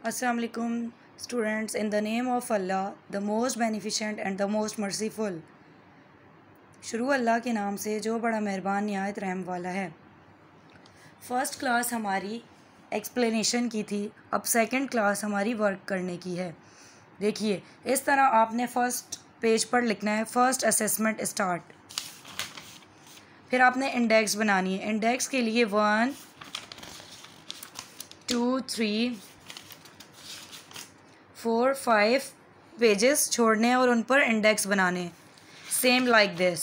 Assalamu alaikum students. In the name of Allah, the most beneficent and the most merciful. शुरू अल्लाह के नाम से जो बड़ा मेहरबान निहायत रहम वाला है। फ़र्स्ट क्लास हमारी एक्सप्लेनेशन की थी, अब सेकंड क्लास हमारी वर्क करने की है। देखिए इस तरह आपने फ़र्स्ट पेज पर लिखना है फ़र्स्ट असेसमेंट स्टार्ट। फिर आपने इंडेक्स बनानी है। इंडेक्स के लिए 1 2 3 4 5 पेजेस छोड़ने हैं और उन पर इंडेक्स बनाने, सेम लाइक दिस।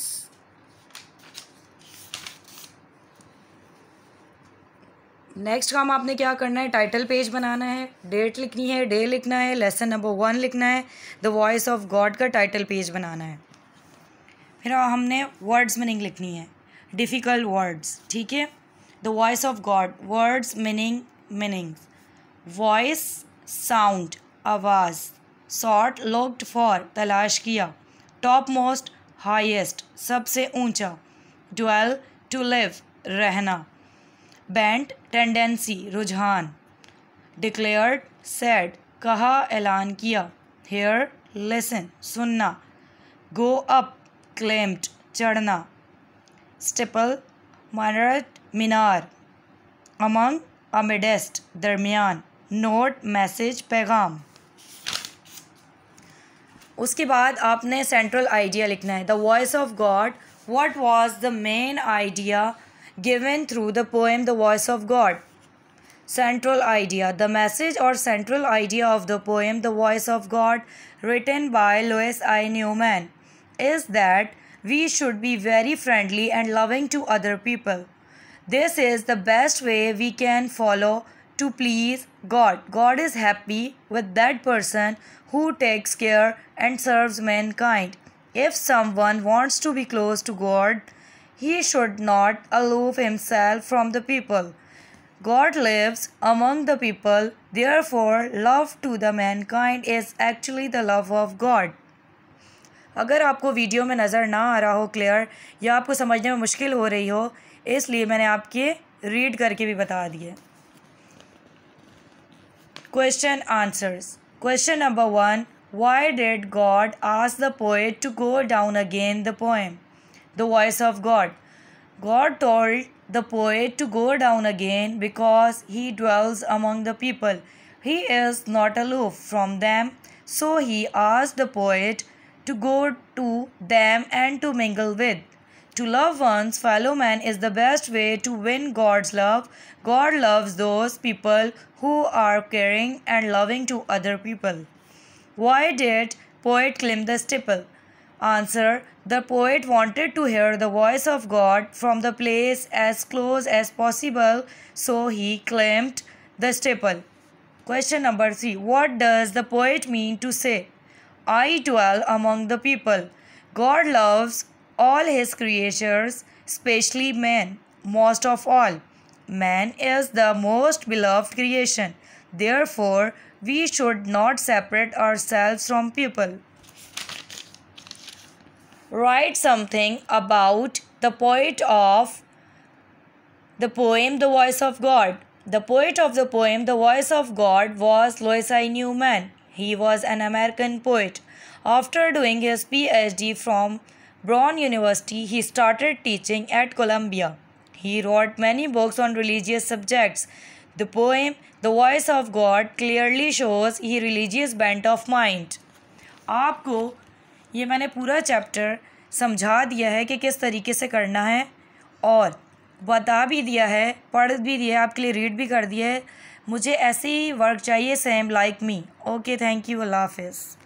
नेक्स्ट काम आपने क्या करना है, टाइटल पेज बनाना है, डेट लिखनी है, डे लिखना है, लेसन नंबर 1 लिखना है, द वॉइस ऑफ गॉड का टाइटल पेज बनाना है। फिर हमने वर्ड्स मीनिंग लिखनी है, डिफ़िकल्ट वर्ड्स, ठीक है। The voice of God, words meaning, voice sound आवाज़, सॉर्ट लुक्ड फॉर तलाश किया, टॉप मोस्ट हाईएस्ट सबसे ऊंचा, ड्वेल टू लिव रहना, बेंट टेंडेंसी रुझान, डिक्लेयर्ड सेड कहा ऐलान किया, हेयर लिसन सुनना, गो अप क्लेम्ड चढ़ना, स्टिपल मानरत मीनार, अमंग अमिडेस्ट दरमियान, नोट मैसेज पैगाम। उसके बाद आपने सेंट्रल आइडिया लिखना है, the voice of God, what was the main idea given through the poem the voice of God. Central idea, the message और central idea of the poem the voice of God written by Lois I. Newman is that we should be very friendly and loving to other people. This is the best way we can follow to please God. God is happy with that person who takes care and serves mankind. If someone wants to be close to God, he should not aloof himself from the people. God lives among the people, therefore love to the mankind is actually the love of God. अगर आपको video में नज़र ना आ रहा हो clear या आपको समझने में मुश्किल हो रही हो, इसलिए मैंने आपके रीड करके भी बता दिए। Question answers. Question number 1, why did God ask the poet to go down again the poem? The voice of God. God told the poet to go down again because he dwells among the people. He is not aloof from them, so he asked the poet to go to them and to mingle with. To love one's fellow man is the best way to win God's love. God loves those people who are caring and loving to other people. Why did poet climb the steeple? Answer, the poet wanted to hear the voice of God from the place as close as possible, so he climbed the steeple. Question number 3, what does the poet mean to say, I dwell among the people? God loves all his creatures, especially man, most of all. Man is the most beloved creation. Therefore, we should not separate ourselves from people. Write something about the poet of the poem The Voice of God. The poet of the poem The Voice of God was Lois I. Newman. He was an American poet. After doing his PhD from Brown University, he started teaching at Columbia. He wrote many books on religious subjects. The poem The Voice of God clearly shows his religious bent of mind. आपको ये मैंने पूरा chapter समझा दिया है कि किस तरीके से करना है और बता भी दिया है, पढ़ भी दिया है, आपके लिए रीड भी कर दिया है। मुझे ऐसे ही वर्क चाहिए same like me. Okay, thank you, अल्लाह हाफिज़।